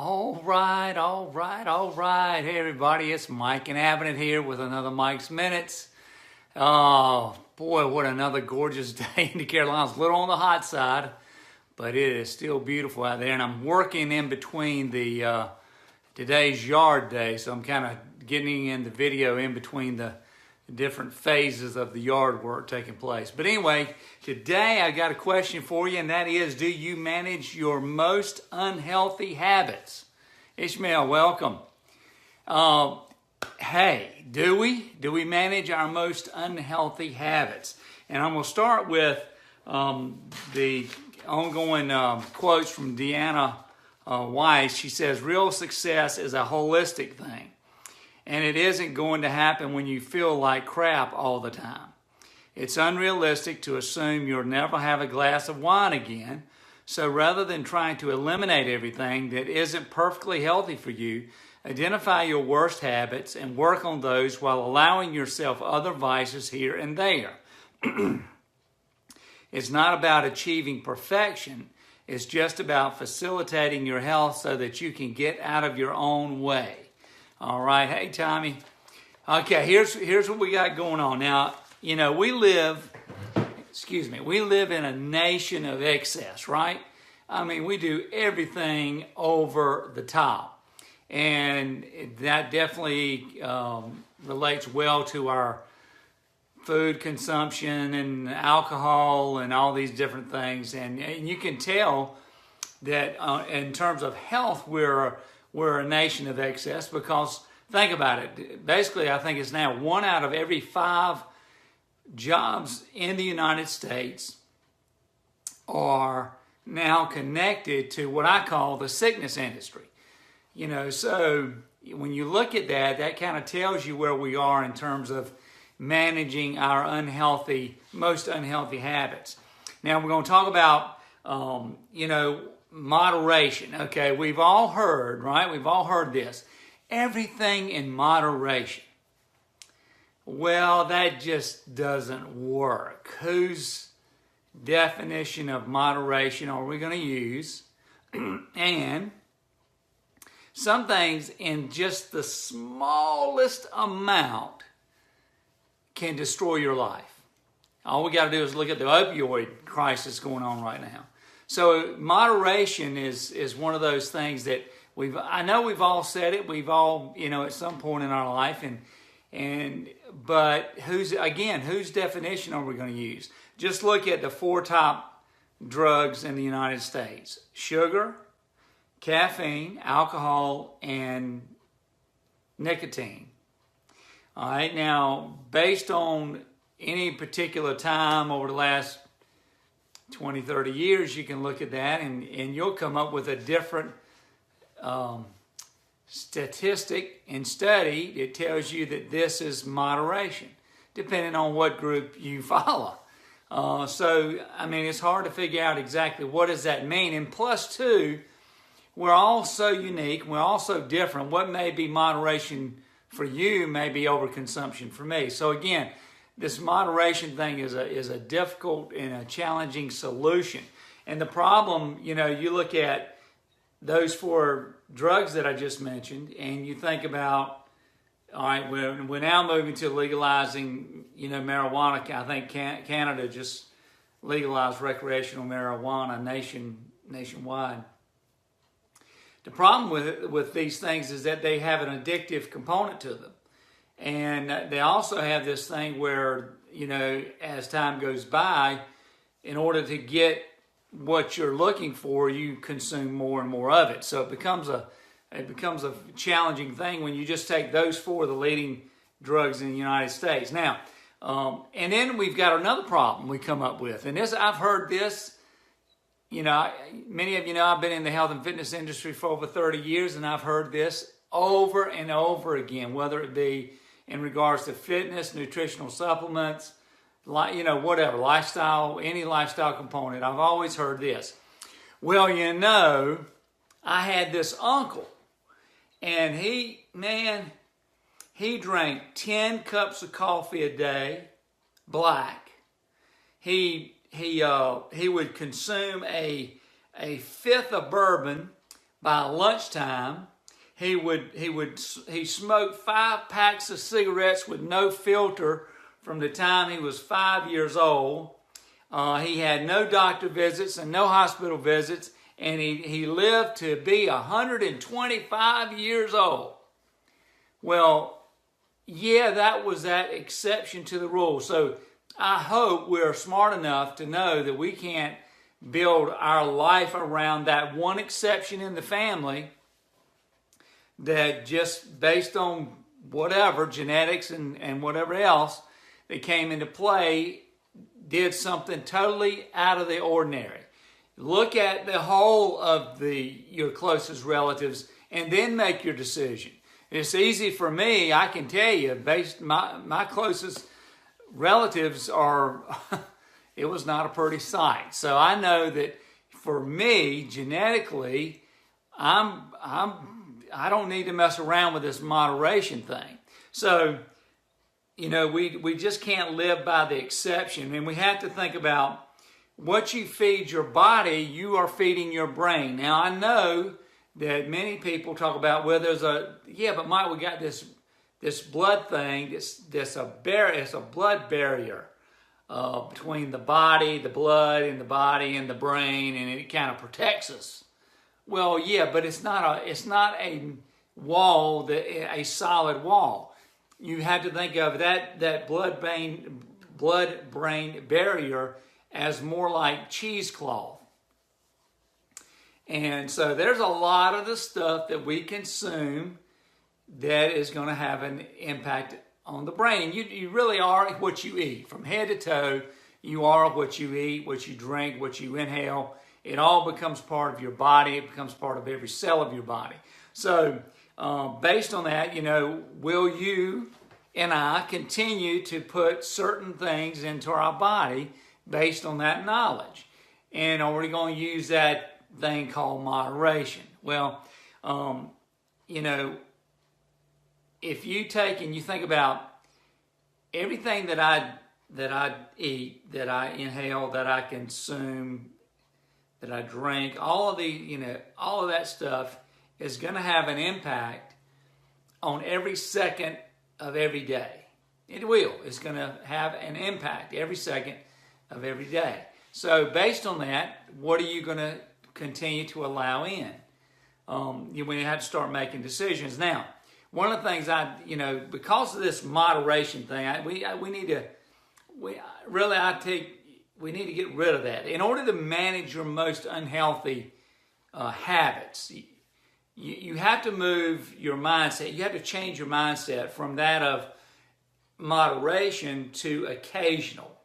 All right. Hey, everybody, it's Mike and Avenant here with another Mike's Minutes. Oh, boy, what another gorgeous day in the Carolinas. A little on the hot side, but it is still beautiful out there. And I'm working in between today's yard day, so I'm kind of getting in the video in between the different phases of the yard work taking place. But anyway, today I got a question for you, and that is, do you manage your most unhealthy habits? Ishmael, welcome. Hey, do we? Do we manage our most unhealthy habits? And I'm going to start with the ongoing quotes from Deanna Weiss. She says, real success is a holistic thing. And it isn't going to happen when you feel like crap all the time. It's unrealistic to assume you'll never have a glass of wine again. So rather than trying to eliminate everything that isn't perfectly healthy for you, identify your worst habits and work on those while allowing yourself other vices here and there. It's not about achieving perfection. It's just about facilitating your health so that you can get out of your own way. All right. Hey, Tommy. Okay, here's what we got going on. Now, you know, we live in a nation of excess, right? I mean, we do everything over the top. And that definitely relates well to our food consumption and alcohol and all these different things. And you can tell that in terms of health, we're a nation of excess because, think about it, basically I think it's now 1 out of every 5 jobs in the United States are now connected to what I call the sickness industry. You know, so when you look at that, that kind of tells you where we are in terms of managing our most unhealthy habits. Now we're going to talk about, moderation. Okay, we've all heard, right? We've all heard this. Everything in moderation. Well, that just doesn't work. Whose definition of moderation are we going to use? And some things in just the smallest amount can destroy your life. All we got to do is look at the opioid crisis going on right now. So moderation is one of those things that I know we've all said it. We've all, at some point in our life, but whose definition are we going to use? Just look at the 4 top drugs in the United States: sugar, caffeine, alcohol, and nicotine. All right, now, based on any particular time over the last 20, 30 years, you can look at that and you'll come up with a different statistic and study that tells you that this is moderation, depending on what group you follow. So, I mean, it's hard to figure out exactly what does that mean. And plus, too, we're all so unique. We're all so different. What may be moderation for you may be overconsumption for me. So, again, this moderation thing is a difficult and a challenging solution. And the problem, you look at those 4 drugs that I just mentioned, and you think about, all right, we're now moving to legalizing, marijuana. I think Canada just legalized recreational marijuana nationwide. The problem with these things is that they have an addictive component to them. And they also have this thing where, as time goes by, in order to get what you're looking for, you consume more and more of it. So it becomes a challenging thing when you just take those 4 of the leading drugs in the United States. Now, and then we've got another problem we come up with. And this, I've heard this, many of you know I've been in the health and fitness industry for over 30 years, and I've heard this over and over again, whether it be in regards to fitness, nutritional supplements, whatever, lifestyle, any lifestyle component. I've always heard this. Well, I had this uncle, and he drank 10 cups of coffee a day, black. He would consume a fifth of bourbon by lunchtime, he smoked 5 packs of cigarettes with no filter from the time he was 5 years old. He had no doctor visits and no hospital visits, and he lived to be 125 years old. Well, yeah, that was that exception to the rule. So I hope we're smart enough to know that we can't build our life around that one exception in the family that just based on whatever, genetics and whatever else that came into play, did something totally out of the ordinary. Look at the whole of your closest relatives and then make your decision. It's easy for me, I can tell you, based my closest relatives are, it was not a pretty sight. So I know that for me, genetically, I don't need to mess around with this moderation thing. So, we just can't live by the exception. And we have to think about what you feed your body, you are feeding your brain. Now, I know that many people talk about, well, but Mike, we got this blood thing, it's a blood barrier between the body, the blood, and the body and the brain, and it kind of protects us. Well, yeah, but it's not a wall, a solid wall. You have to think of that blood-brain barrier as more like cheesecloth. And so there's a lot of the stuff that we consume that is going to have an impact on the brain. You really are what you eat. From head to toe, you are what you eat, what you drink, what you inhale. It all becomes part of your body. It becomes part of every cell of your body. So based on that, will you and I continue to put certain things into our body based on that knowledge? And are we going to use that thing called moderation? Well, if you take and you think about everything that I eat, that I inhale, that I consume, that I drink, all of that stuff is going to have an impact on every second of every day. It will. It's going to have an impact every second of every day. So based on that, what are you going to continue to allow in? We have to start making decisions. Now, one of the things because of this moderation thing, we need to get rid of that. In order to manage your most unhealthy habits, you have to move your mindset. You have to change your mindset from that of moderation to occasional.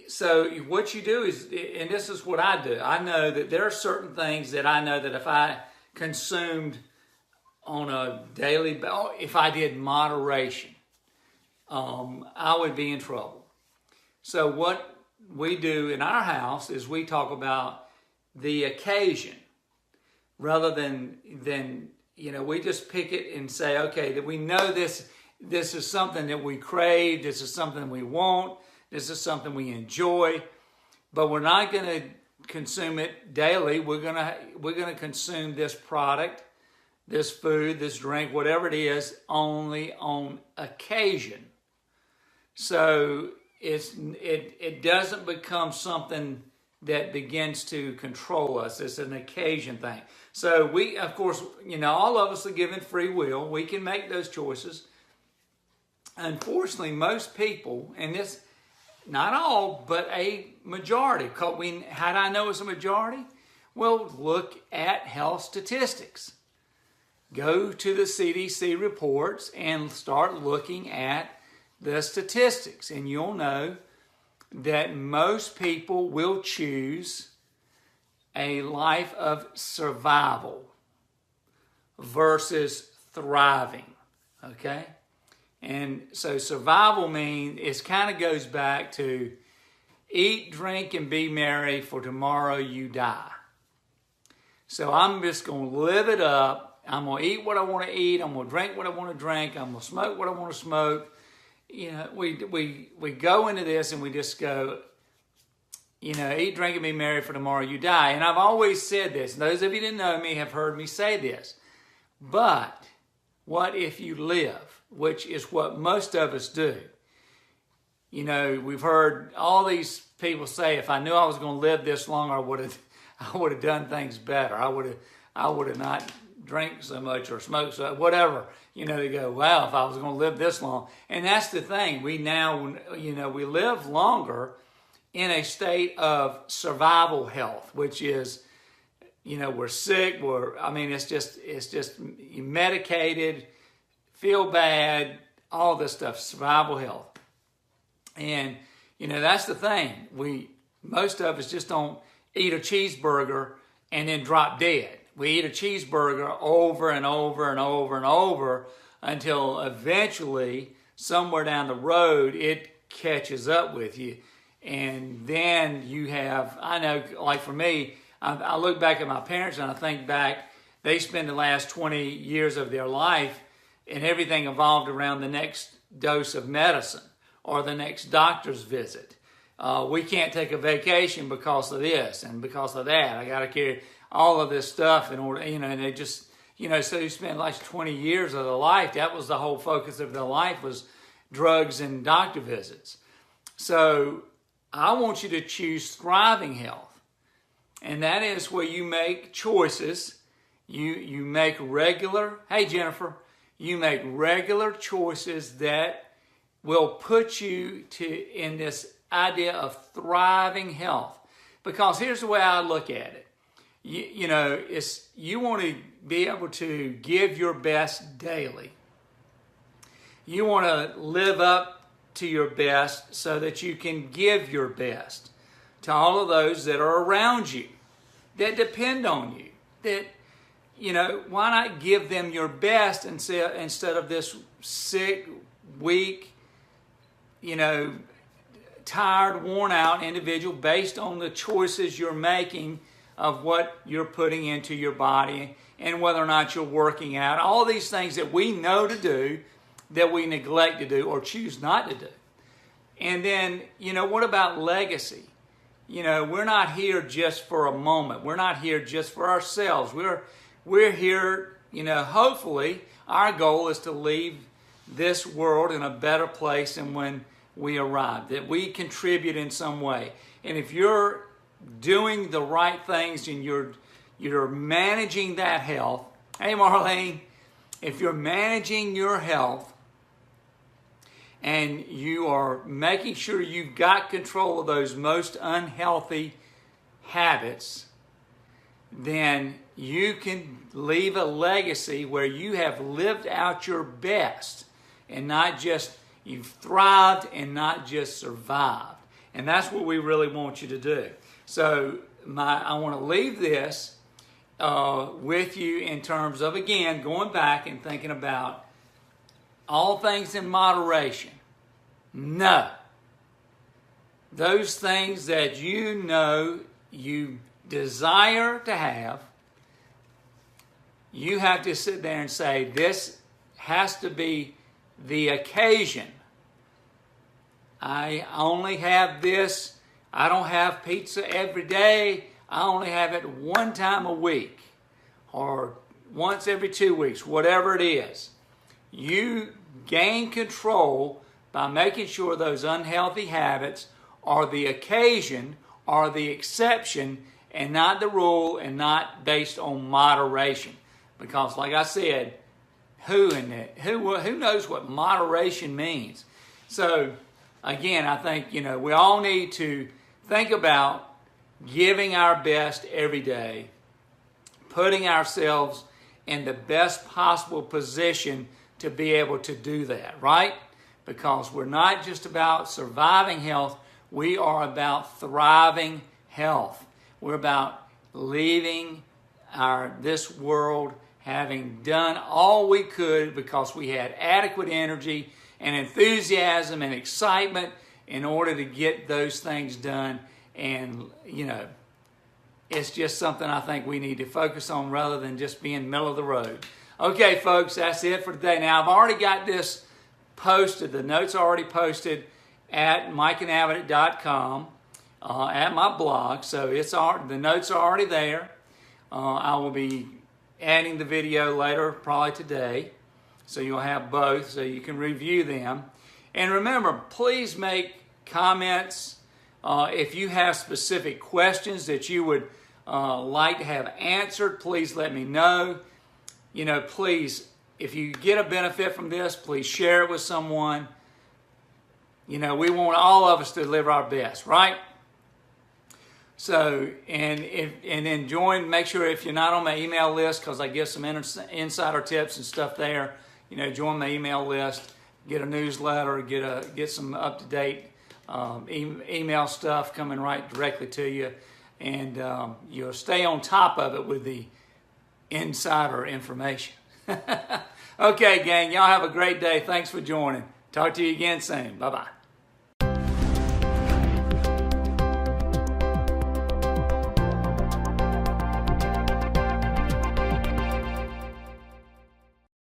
So what you do is, and this is what I do, I know that there are certain things that I know that if I consumed on a daily, if I did moderation, I would be in trouble. So what we do in our house is we talk about the occasion rather than we just pick it and say, okay, that we know this is something that we crave, this is something we want, this is something we enjoy, but we're not going to consume it daily. We're going to consume this product, this food, this drink, whatever it is, only on occasion. So it doesn't become something that begins to control us. It's an occasion thing. So we, of course, all of us are given free will. We can make those choices. Unfortunately, most people, and this, not all, but a majority. How do I know it's a majority? Well, look at health statistics. Go to the CDC reports and start looking at the statistics, and you'll know that most people will choose a life of survival versus thriving, okay? And so survival means, it kind of goes back to eat, drink, and be merry, for tomorrow you die. So I'm just going to live it up. I'm going to eat what I want to eat. I'm going to drink what I want to drink. I'm going to smoke what I want to smoke. We go into this and we just go, eat, drink, and be merry, for tomorrow you die. And I've always said this. And those of you that know me have heard me say this. But what if you live, which is what most of us do? We've heard all these people say, if I knew I was going to live this long, I would have done things better. I would have not drank so much or smoked so whatever. They go, wow, if I was going to live this long. And that's the thing. We now, we live longer in a state of survival health, which is, we're sick. It's just medicated, feel bad, all this stuff, survival health. And, that's the thing. Most of us just don't eat a cheeseburger and then drop dead. We eat a cheeseburger over and over and over and over until eventually, somewhere down the road, it catches up with you. And then you have, I know, like for me, I look back at my parents and I think back, they spend the last 20 years of their life and everything evolved around the next dose of medicine or the next doctor's visit. We can't take a vacation because of this and because of that. I got to carry all of this stuff in order, and they just, so you spend like 20 years of their life. That was the whole focus of their life, was drugs and doctor visits. So I want you to choose thriving health. And that is where you make choices. You make regular, hey Jennifer, you make regular choices that will put you in this idea of thriving health. Because here's the way I look at it. You want to be able to give your best daily. You want to live up to your best so that you can give your best to all of those that are around you, that depend on you. That, why not give them your best instead of this sick, weak, tired, worn out individual based on the choices you're making of what you're putting into your body and whether or not you're working out. All these things that we know to do that we neglect to do or choose not to do. And then, what about legacy? We're not here just for a moment. We're not here just for ourselves. We're here, hopefully our goal is to leave this world in a better place than when we arrived, that we contribute in some way. And if you're doing the right things and you're managing that health, hey Marlene, if you're managing your health and you are making sure you've got control of those most unhealthy habits, then you can leave a legacy where you have lived out your best and not just, you've thrived and not just survived. And that's what we really want you to do. So I want to leave this with you in terms of, again, going back and thinking about all things in moderation. No. Those things that you desire to have, you have to sit there and say, this has to be the occasion. I only have this. I don't have pizza every day. I only have it one time a week or once every 2 weeks, whatever it is. You gain control by making sure those unhealthy habits are the occasion or the exception and not the rule and not based on moderation. Because like I said, who knows what moderation means? So again, I think, we all need to think about giving our best every day, putting ourselves in the best possible position to be able to do that, right? Because we're not just about surviving health, we are about thriving health. We're about leaving this world having done all we could because we had adequate energy and enthusiasm and excitement in order to get those things done. And, it's just something I think we need to focus on rather than just being middle of the road. Okay, folks, that's it for today. Now, I've already got this posted. The notes are already posted at mikeandabbott.com. at my blog. So the notes are already there. I will be adding the video later, probably today. So you'll have both so you can review them. And remember, please make comments if you have specific questions that you would like to have answered. Please let me know. Please, if you get a benefit from this, please share it with someone. We want all of us to live our best, right? So, and then make sure if you're not on my email list, because I give some insider tips and stuff there, join my email list, get a newsletter, get some up-to-date email stuff coming right directly to you, and you'll stay on top of it with the insider information. Okay, gang, y'all have a great day. Thanks for joining. Talk to you again soon. Bye-bye.